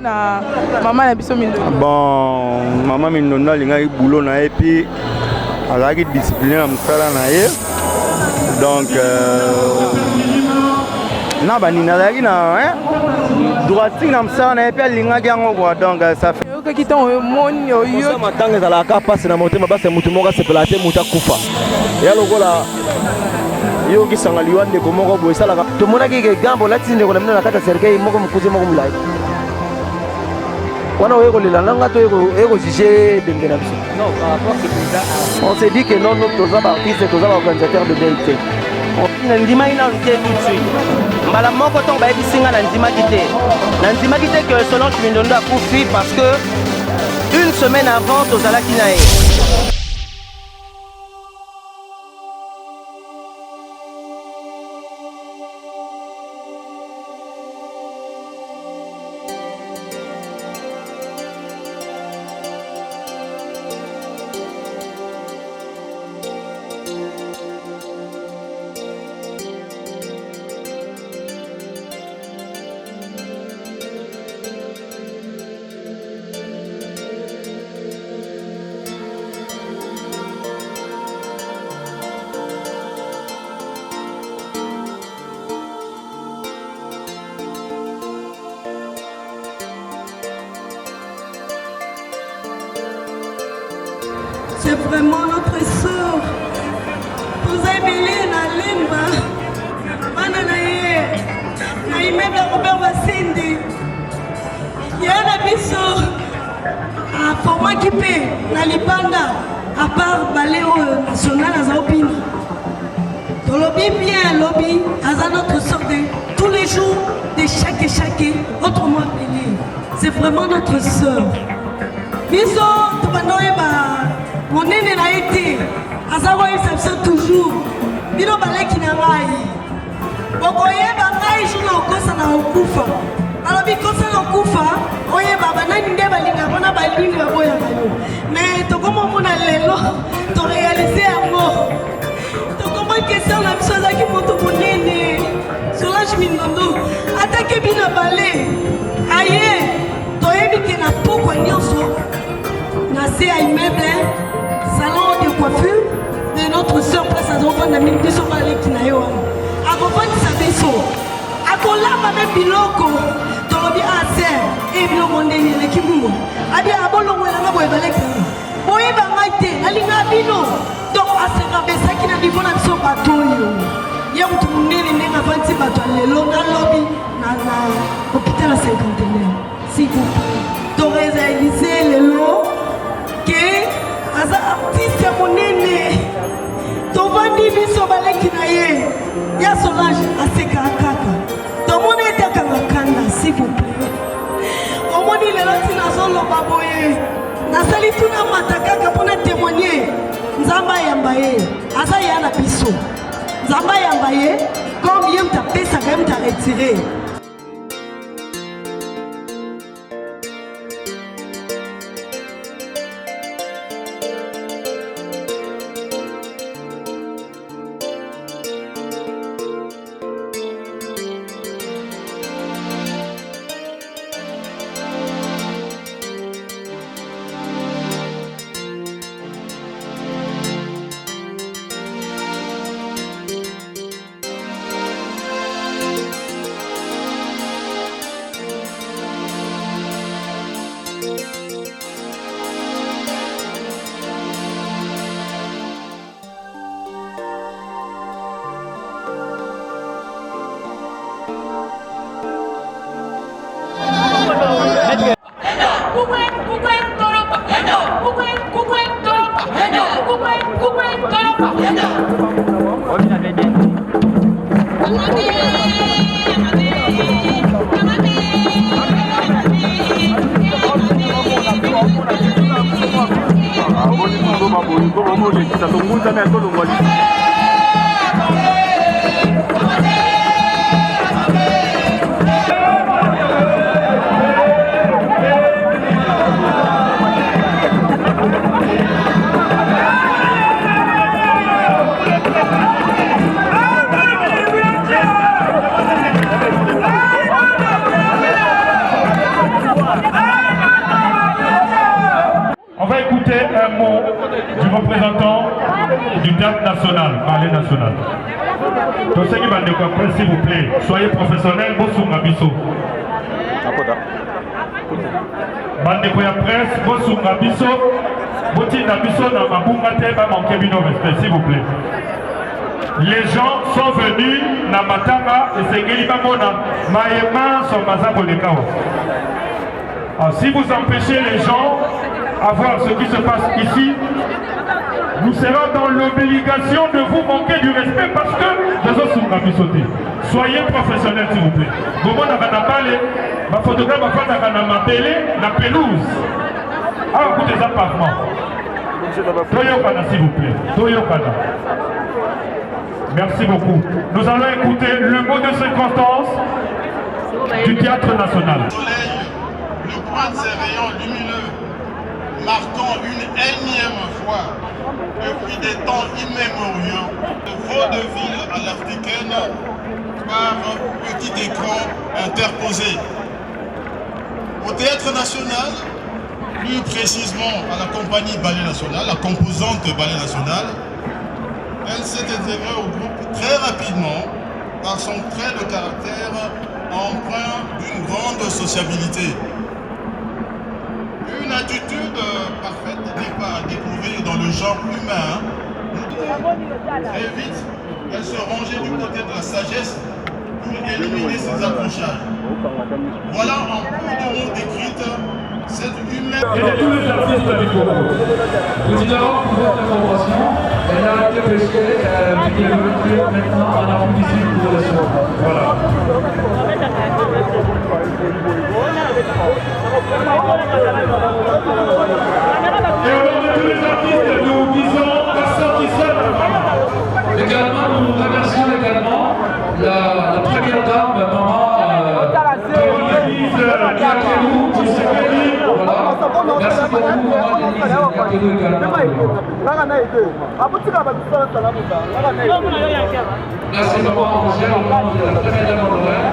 na maman na biso Mindondo. Bon, maman Mindondo alinga boulot na et puis azaki discipliné na musala na ye. Donc na bani nazaki na droitique na musala na et puis alinga yango quoi. Donc ça fait Qui t'ont moni yo ça matanga za la ka passe na motema base mutu moko se pelate muta kufa. Ya lokola yo ki sanga liwande ko moko boy sala to mona ki gambo lati ndeko na mna kata serikali moko mkuzi moko mulai. Wana weko lila nanga to eko jige bembe na biso. Non, par rapport à ça, on s'est dit que non nous tous artistes tous organisateurs de BLT. On ndima ina nte tout de suite. Mbala moko to ba bisinga na ndima kité. Na ndima kité que Solange Mindondo a coufi parce que une semaine avant tozala kinae. C'est vraiment notre sœur. Vous avez mêlé la limba. Mananaye. Naïmeba Robert Bassindi. Yana biso. A format qui paie. Nalibanda. À part Baléo national à Zaopina. Dans le lobby bien, lobby. À notre sœur de tous les jours. De chaque, autrement appelé. C'est vraiment notre sœur. Biso, Tubanoeba. Mon aîné a été, à savoir il s'absente toujours. Bino baleki na ngai. Bokoye ba ngai juna okosa na okufa. Alors bikosa na okufa, oye baba nani nde balinga bona balinga boya bayo. Mais to comment mona lelo, to réaliser yango. To comment question na biso za ki moto monene. Solange Mindondo, attaque bino balé. Aye, to yebi ke na poko nyonso. Na se a immeuble. Salon de coiffure de notre soeur place à Zofan de Mindiso Balekinayo. A Gofan Sabeso. A Kolama même Biloko. Tolobi Aser. Et Biloko Ndeni Lekimungo. A dit Abolo Welanga Boebalekina. Boeba Maite. Alinga Bino. Donc à ce rabessa qui n'a niveau dans son bateau. Y'a où tout le monde est à 26 bateaux. Les longs lobby. Dans l'hôpital à 51. S'il vous plaît. Donc réaliser les lots. As artiste monene tovandi biso baleki na ye ya Solange aseka kaka tomone etaka makanda s'il vous plaît omoni lelo tina zoloba boye nasali tuna matakaka mpona témoigner nzamba yamba ye aza ya na biso nzamba yamba ye comme ye mutapesaka ye mutaretire. écouter un mot du représentant du théâtre national, ballet national. Tous ceux qui vont nous comprendre, s'il vous plaît, soyez professionnels, bonsoir Rabisso. Bandeko ya presse, bonsoir Rabisso. Boti Nabisso na mabunga te ba manquer bino respect, s'il vous plaît. Les gens sont venus na matanga et c'est Geli Bamona. Maïma sont Mazabo de Kao. Si vous empêchez les gens à voir ce qui se passe ici, nous serons dans l'obligation de vous manquer du respect parce que les autres sont rabissotés. Soyez professionnels s'il vous plaît. Comment on a parlé, ma photographe a fait ma pelouse. Ah, écoutez ça parfaitement. Toyokana s'il vous plaît. Toyokana. Merci beaucoup. Nous allons écouter le mot de circonstance du Théâtre National. Le soleil ne pointe ses rayons lumineux, marquant une énième fois, depuis des temps immémoriaux, le vaudeville à l'africaine par petit écran interposé. Au Théâtre National, plus précisément à la compagnie Ballet National, la composante Ballet National, elle s'est intégrée au groupe très rapidement par son trait de caractère empreint d'une grande sociabilité. Une attitude parfaite n'est pas à découvrir dans le genre humain. Très vite, elle se rangeait du côté de la sagesse pour éliminer ses accrochages. Voilà en peu de mots décrite cette humaine. Et de tous les artistes du Congo. Président, pour votre information, elle a été pesquée, qui est revenue maintenant en Afrique du Sud pour le soir. Voilà. Et au nom de tous les artistes, nous disons personne qui sonne. Également, nous remercions également la première dame, maman Denise Kakelou, qui s'est venue. Voilà. Merci beaucoup, maman Denise Kakelou également. Merci maman Angèle, au nom de la première dame honoraire.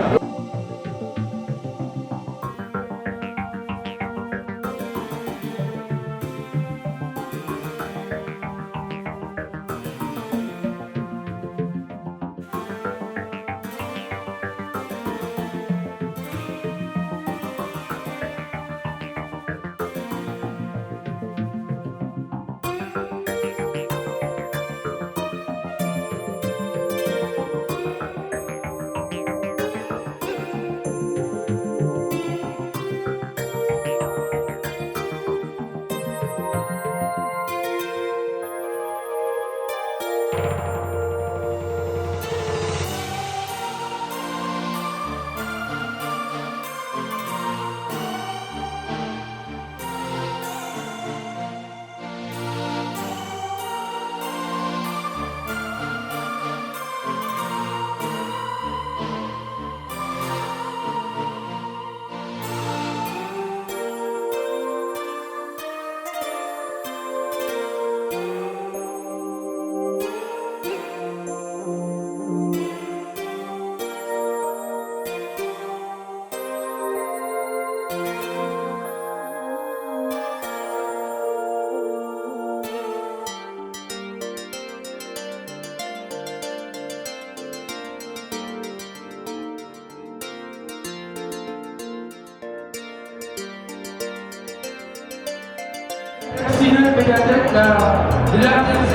Sinon, médiathèque de l'RTC,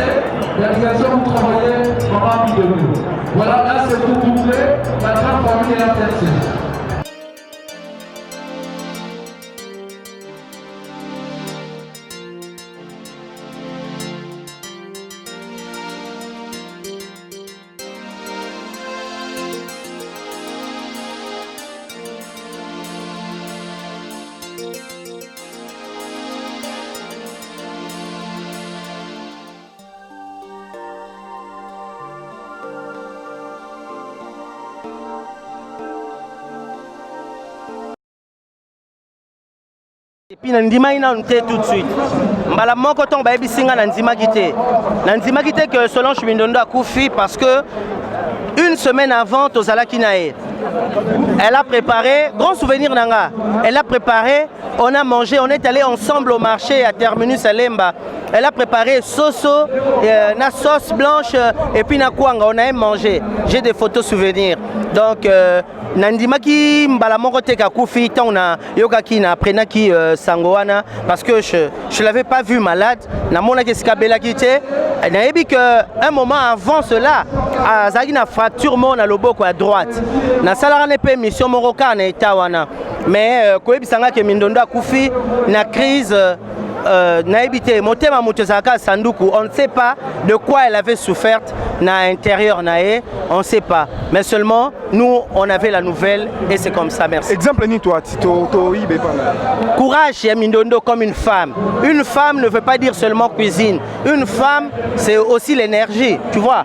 l'application où travaillait Maman Bidou. Voilà, là c'est tout bouclé, la grande famille de l'RTC. Et puis Nandima ina nte tout de suite. Mbala moko ton ba ebisinga Nandima kité. Nandima kité que Solange Mindondo a koufi parce que une semaine avant Tozala Kinae. Elle a préparé, grand souvenir Nanga, elle a préparé, on a mangé, on est allé ensemble au marché à Terminus à Lemba. Elle a préparé soso, na sauce blanche et puis na kwanga, on a même mangé. J'ai des photos souvenirs. Donc, Nandimaki mbala moko te kakufi tant na yokaki na prenaki sangoana parce que je l'avais pas vu malade. Na mona ke skabela kite. Na yebi que un moment avant cela, azaki na fracture mon à loboko à droite. Na salara ne pe mission moroka na etawana. Mais koyebisanga ke Mindondo akufi na crise naïbité, motema mutozaka sanduku, on ne sait pas de quoi elle avait souffert na intérieur nae, on ne sait pas. Mais seulement nous on avait la nouvelle et c'est comme ça, merci. Exemple ni toi, courage chez Mindondo comme une femme. Une femme ne veut pas dire seulement cuisine. Une femme c'est aussi l'énergie, tu vois.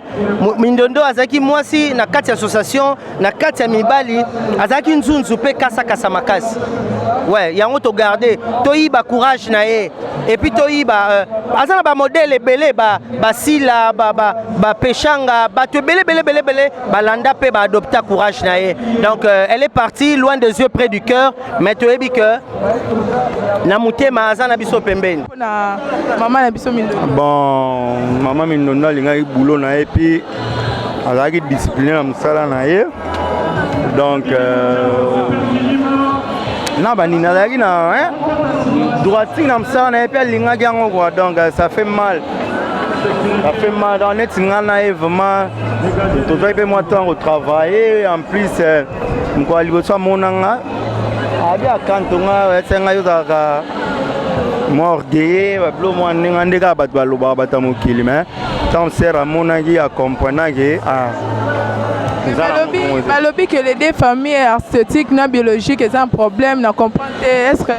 Mindondo azaki moi si na kati association, na kati mibali, azaki nzunzu pe kasa kasa makasi. Ouais, yango to garder, toyiba courage nae. Et puis toyiba azana ba modèle belé ba sila ba pechanga ba te belé ba landa pe ba adopta courage nae. Donc elle est partie loin des yeux près du cœur, mais toyebi que na mutema azana biso pembeni. Na maman na biso Mindondo. Bon, maman Mindondo linga boulot na et puis azaki discipliné na musala na ye. Donc non, bah, Nina Dagina, hein? Droiting, on a pas linga gango quoi, donc ça fait mal. Ça fait mal. On est vraiment. Tout ça, moi, temps au travail. En plus, quoi, il faut mon anga. Abia quand on a, c'est un yoga. Moi, orgueilleux, moi, n'engagez pas de l'eau, batamu kilime. Tant sert à mon agi à comprendre que Balobi que les deux familles esthétiques na biologiques c'est un problème na comprendre est-ce que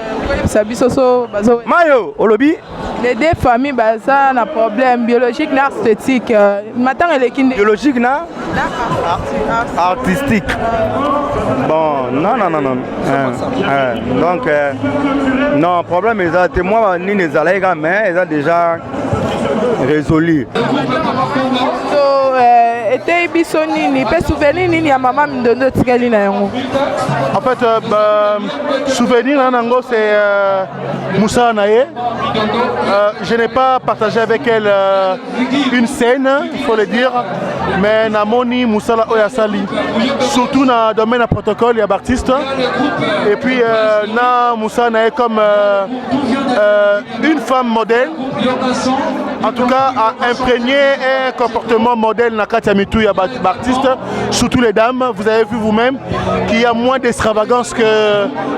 ça bisoso bazo Mayo olobi les deux familles baza na problème biologique na esthétique matin elle est biologique na artistique. Bon non donc non problème est moi ni les allègues mais ils ont déjà résolu. Était biso nini pe souvenir nini ya maman Mindondo tikali na yango. En fait souvenir nango c'est Moussa Naye. Je n'ai pas partagé avec elle une scène, il faut le dire, mais namoni Moussa la Oyasali surtout dans le domaine de protocole et artiste et puis na Moussa Naye comme une femme modèle. En tout cas, a imprégné un comportement modèle dans Katia Mitou et artiste, surtout les dames. Vous avez vu vous-même qu'il y a moins d'extravagance que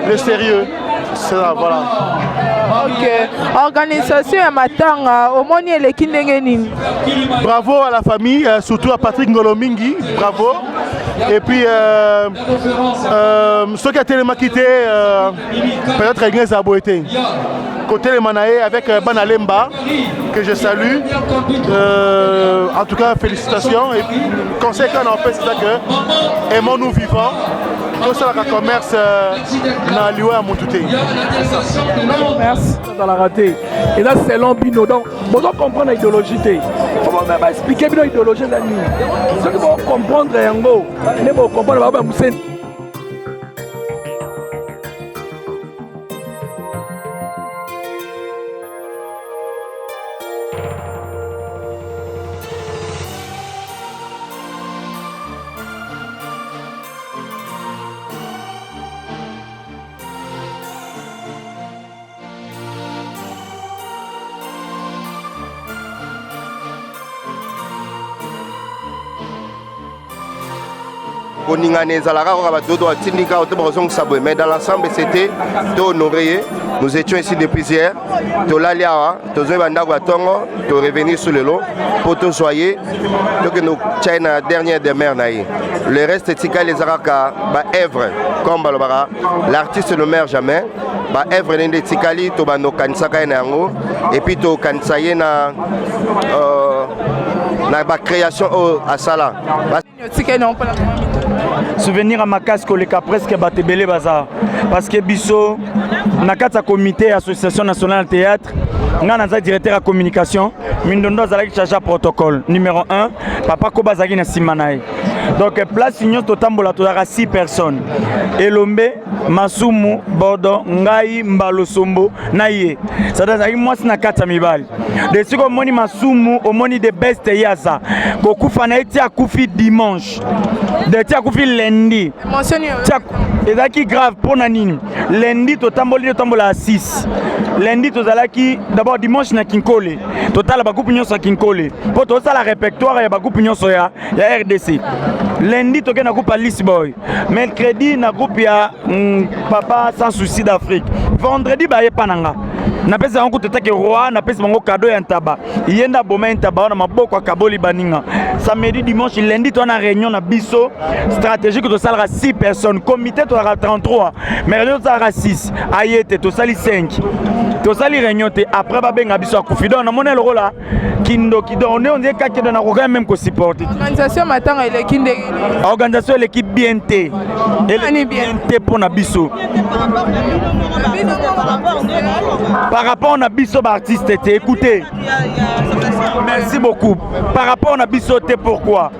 le sérieux. C'est ça, voilà. Ok. Organisation à Matanga, au moins il est bravo à la famille, surtout à Patrick Ngolomingi, bravo. Et puis, ceux qui ont tellement quitté, peut-être Agnès Aboété. Côté les Manaé avec Banalemba, que je salue. En tout cas, félicitations. Et puis, le conseil qu'on en fait, c'est ça que aimons-nous vivants. Tout ça, le commerce dans l'Iwa à Montouté. Merci. Dans la ratée. Et là, c'est l'ambino. Donc, vous devez comprendre l'idéologie. Il faut expliquer l'idéologie de la nuit. Ceux qui vont comprendre Yango, ils vont comprendre Baba Moussen. Mais dans l'ensemble, c'était honoré. Nous étions ici depuis hier. Tu revenir sur le lot pour te soyer. Donc nous tiens la dernière des mers. Le reste, c'est les araka, œuvre comme l'artiste ne meurt jamais. Œuvre de Tikali, tu vas nous kansaka et puis tu kansaye na création à Sala. Souvenir à ma casque, les cas presque batébélé bazar. Parce que Bisso, dans le comité association nationale théâtre, nga naza directeur ya communication mindondo azalaki chargé ya protocole numéro 1 papa koba azalaki na nsima na ye donc place nyonso totambola tozalaka 6 personnes elombe masumu bodo ngai mbalo sombo na ye sada azalaki mwasi na kati ya mibali de siko omoni masumu omoni de best ye aza kokufa na ye ti akufi dimanche de ti akufi lundi ezalaki grave mpo na nini lundi totambola ya 6 lundi tozalaki d'abord dimanche na kinkole totala bagroupe nyonso ya kinkole mpo tozosala répertoire ya bagroupe nyonso ya RDC lundi tokende na groupe ya Lisboy mercredi na groupe ya papa sans souci d'Afrique vendredi baye pananga napesa yango tetake roi napesa bango cadeau ya ntaba yenda boma ntaba wana maboko akaboli baninga samedi dimanche lundi to na réunion na biso stratégique to salera 6 personnes comité to 33 mais réunion to 6 ayete to sali 5 to sali réunion te après ba benga biso akufido na mona loko la kindo on est kake na ko même ko supporter organisation matanga ile kinde organisation l'équipe bien té elle bien té pour na biso par rapport à biso artiste écoutez merci beaucoup par rapport à biso té pourquoi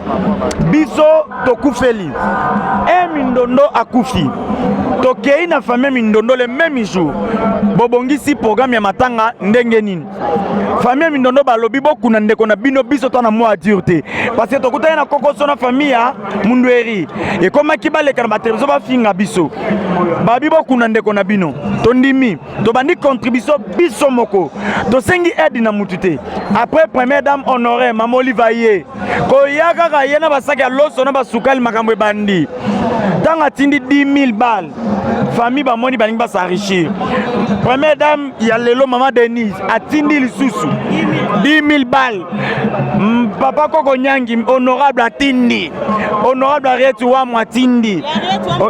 biso tokufeli mindondo akufi tokei na famille mindondo le même jour bobongisi programme ya matanga ndenge nini famille mindondo balobi boku na ndeko na bino biso to na moi dureté parce que tokutana na kokoso na famille ya mundweri et comme kibaleka na batelevision ba finga biso babi boku na ndeko na bino tondimi to bandi contribution biso moko to sengi aide na mutute après première dame honorée Maman Olivier ko yaka ka yena basaki ya loso na basukali makambo bandi tanga tindi 10 000 balles famille ba moni balingi basa enrichir première dame ya lelo maman Denise atindi lisusu 10 000 balles papa Koko Nyangi honorable atindi honorable Ariette wa mwatindi on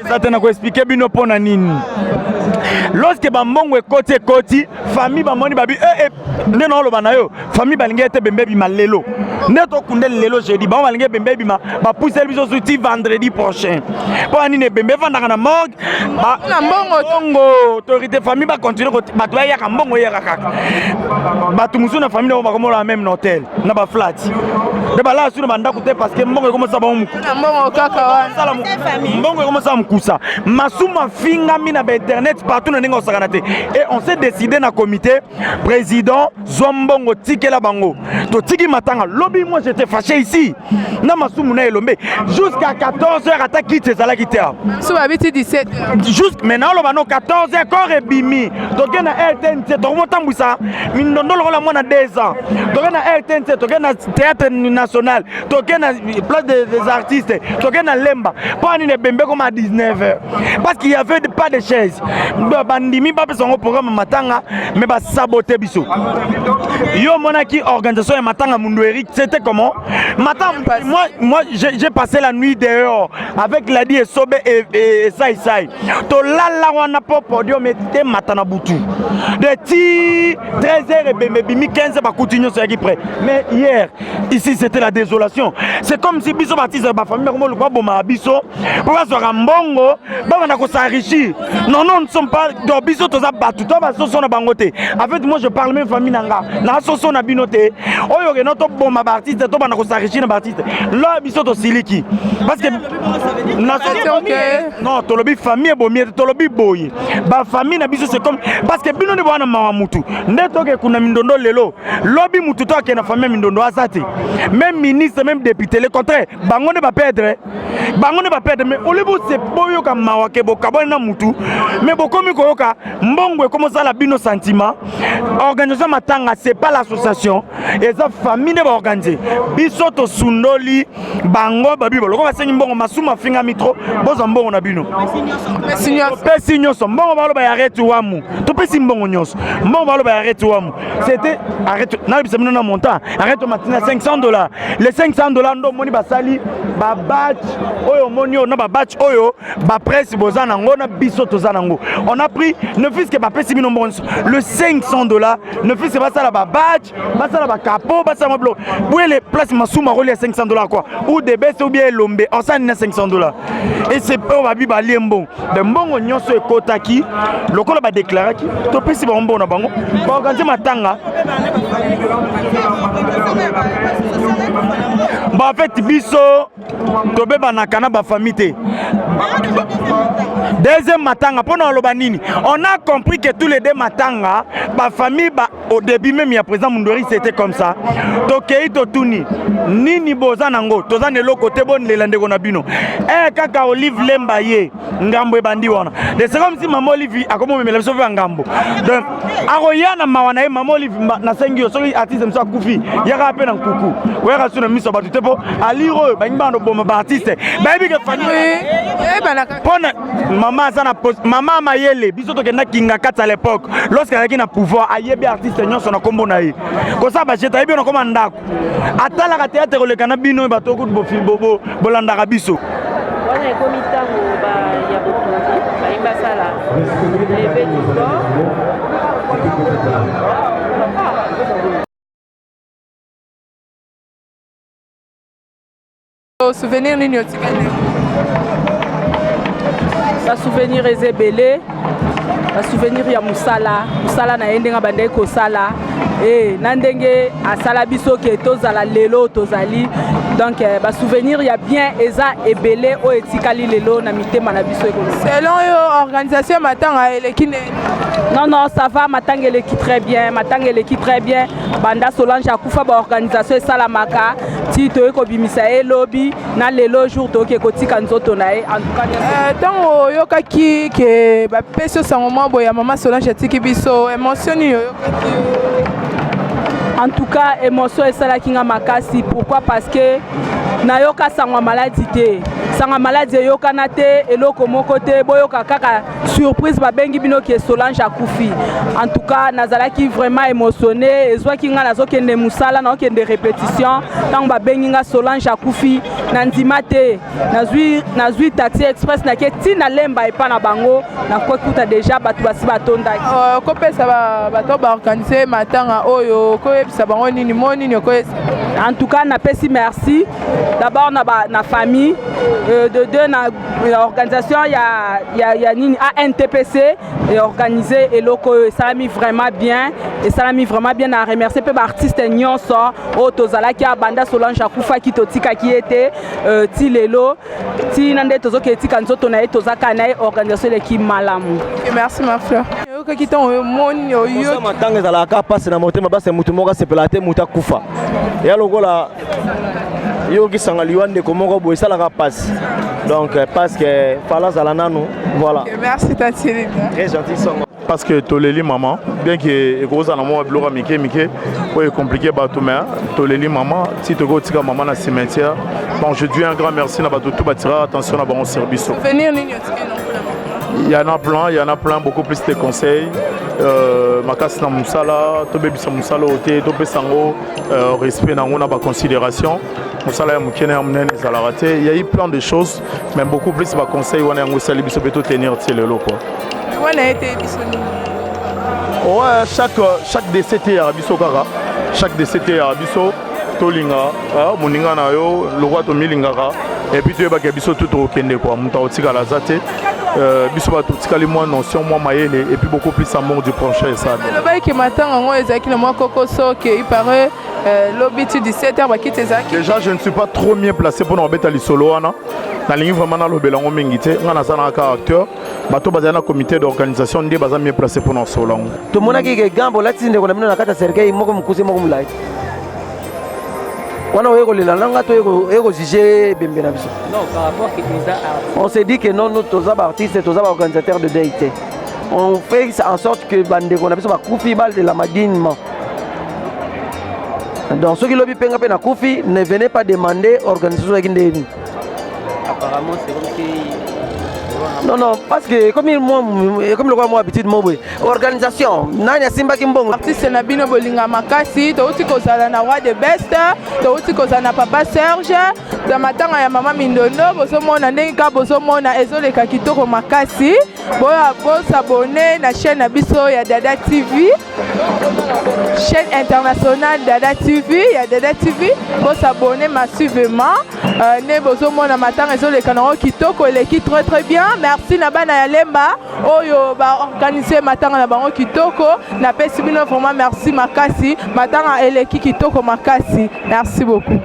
ça ko expliquer bino pona nini lorsque bambongo ekoti famille bamoni babi nde na oloba na yo famille balingi ete bembe bima lelo nde tokunde lelo jeudi bango balingi bembe bima bapuseli biso suti vendredi prochain mpo anini bembe evandaka na morgue na mbongo autorité famille bacontinue bato bayaka mbongo eyaka kaka bato mosusu na famille nao bakomola même na hotel na baflat nde balala su na bandako te parce que mbongo ekomosala bango mbongo ekomosala mokusa masumu afingami na bainternet partout na ndenge osakana te et on s'est décidé na comité président Zombongo tikela bango to tiki matanga lobby moi j'étais fâché ici na masumu na elombe jusqu'à 14h attaque qui ezala kitea so babiti 17 juste maintenant lo bano 14h corps ebimi to gena RTNC to motambwisa mindondo lokola mwana 2 ans to gena RTNC to gena théâtre national to gena place des artistes to gena lemba pas ni ne bembe comme à 19h parce qu'il y avait pas de chaises bandimi ba pesa ngo programme matanga mais ba saboter biso yo monaki organisation ya matanga Mundu Eric c'était comment matanga moi j'ai passé la nuit dehors avec Ladi et Sobe et Sai to lala wana po podium était matana butu de ti 13h et bimi 15 ba continuer sur près mais hier ici c'était la désolation c'est comme si biso baptise ba famille comme le quoi boma biso pour va sur mbongo ba na ko s'enrichir non nous ne sommes pas do biso to za batu to ba so na bangote en fait moi je parle même famille nanga na so na binote oyo ke noto boma ba artiste to ba na ko s'enrichir na artiste là biso to siliki parce que na non to lobi famille bomi to lobi boyi ba famille na biso c'est comme parce que bino ne bwana mawa mutu ndeto ke kuna mindondo lelo lobi mutu to ke na famille mindondo azati même ministre même député le contraire bango ne ba perdre mais olibu c'est boyo ka mawa ke bokabona na mutu mais bokomi koyoka mbongo comme ça la bino sentiment organisation matanga c'est pas l'association et ça famille ne ba organiser biso to sundoli bango babi boloko basengi mbongo masuma finga mitro boza mbongo na bino pesi nyonso mbongo baloba ya Ariette wamu to pesi mbongo nyonso mbongo baloba ya Ariette wamu c'était arrête na bisa mino na montant arrête matina $500 les $500 ndo moni basali ba batch oyo moni na ba batch oyo ba presse bozana ngo na biso tozana ngo on a pris ne fût-ce que le 500 $, ne fût-ce que ça là badge, ça là capot, ça là blo. Où est les places Massouma relié à 500 $ quoi? Ou des bestes ou bien l'ombe, en ça n'a 500 $. Et c'est pas va biba liembo. De bon on nyonso e kotaki, le col va déclarer qui to pesi ba mbona bango. Ba organiser matanga. Ba en fait biso to beba na kana ba famille. Deuxième matanga pour nous lobanini. On a compris que tous les deux matanga, ma famille au début même il y a présent Mundori c'était comme ça. Tokei totuni nini boza nango toza ne côté bon le lande kona bino. Eh kaka Olive Lembaye ngambo e bandi wana. De c'est comme si maman Olive akomo memela so fa ngambo. Donc aroyana mawana e maman Olive na sengi so artiste mso kufi yaka pe na kuku. Wera suna miso batu tepo aliro bangba no boma ba artiste. Ba bi ke fani. Eh banaka. Maman ça na maman mayele biso to kena kinga kata à l'époque lorsqu'elle a na pouvoir ayebi artiste nyonso na kombo na ye ko ça ba jeta yebi na koma ndako atala ka théâtre le kana bino ba to ko bo film bobo bolanda ka biso on est comité ba ya bo ba imba sala lever du corps. Souvenir nini otikane? Ba souvenir ezebele, ba souvenir ya musala na yendenga bandai ko sala et nandenge asala biso ke tozala lelo tozali donc ba souvenir ya bien eza ebele o etikali lelo na mitema na biso ekolo. Selon yo organisation matanga elekine? Non ça va matanga eleki très bien, banda Solange akufa ba organisation esalamaka ti to ekobimisa elobi na lelo jour to ke kotika nzoto na e en tout cas tant yokaki ke ba peso sango boya mama Solange tiki biso émotion yo en tout cas émotion esalaki nga makasi. Pourquoi? Parce que nayoka sangwa maladie te sangwa maladie yokana te eloko moko te boyoka kaka surprise babengi bino ke Solange akufi. En tout cas nazalaki vraiment émotionné ezwaki nga nazokende musala na okende répétition tant babengi nga Solange akufi na ndima te nazwi taxi express na ke tina lemba epa na bango na kokuta déjà batu basi batonda kopesa bato ba organiser matanga oyo koyebisa bango nini monini koyesa. En tout cas napesi merci d'abord na famille de deux na organisation ya nini ANTPC et organisé eloko ça mis vraiment bien à remercier pe ba artiste nyonso o tozalaki banda Solange akufa ki totika ki était ti lelo ti nande tozoke tika nzoto na tozaka na organisation le ki malamu. Merci ma fleur. Yoka ki ton moni yo matanga za la ka passe na motema base mutu moka se pelate muta kufa. Ya lokola yo ki sanga liwande ko moko bo sala ka passe. Donc parce que fala za la nanu voilà. Merci Tati. Très gentil songo. Parce que toleli maman bien que gros na mo blora mike ouais compliqué bato mais toleli maman si to go tika maman na cimetière. Bon je dis un grand merci na bato tout batira attention à bon service. Venir nini otika non. Il y en a plein, beaucoup plus de conseils. Makasi na musala, to bebisa musala ote, to pesango respect na ngona ba considération. Musala ya mukene ya munene za raté. Il y a eu plein de choses, mais beaucoup plus ba conseils wana ngo sali biso beto tenir tielelo quoi. Wana été bisoni. Ouais, chaque décédé à biso kaka, chaque décédé à biso tolinga, moninga na yo, le roi to milingaka et puis tu ba ke biso tout au kende quoi, muta otika la zate. Biso ba totikali moi notion moi mayele et puis beaucoup plus amour du prochain ça. Le bail qui m'attend en ezaki na moi kokoso que il paraît l'obiti 17h ba kite ezaki. Déjà je ne suis pas trop bien placé pour n'obeta li solo wana. Na lingi vraiment na lobelango mingite, ngana sana ka acteur, bato bazana comité d'organisation ndé baza bien placé pour no solo. To mona ki gambo lati ndeko na bino na kata serikali moko mukuse moko mulai. On s'est dit que non, nous tous les artistes, tous les organisateurs de DIT. On fait en sorte que on a besoin de Koufi bal de la Madine. Donc ceux qui lobby penga pena Koufi ne venez pas demander organisation avec des. Apparemment c'est comme si Non, non, parce que comme le roi moi habitude moi organisation, nani asimba kimbongo. Artiste na bino bolinga makasi, to uti kozala na roi de best, to uti kozala na papa Serge, za matanga ya mama Mindondo, bozo mona ndenge ka bozo mona ezoleka kitoko makasi. Boya bo s'abonner na chaîne na biso ya Dada TV. Chaîne internationale Dada TV, ya Dada TV, bo s'abonner massivement. Ne bozo mona matanga ezoleka na kitoko eleki très bien. Merci na bana ya Lemba oyo ba organiser matanga na bango kitoko na pesi bino vraiment merci makasi matanga eleki kitoko makasi merci beaucoup.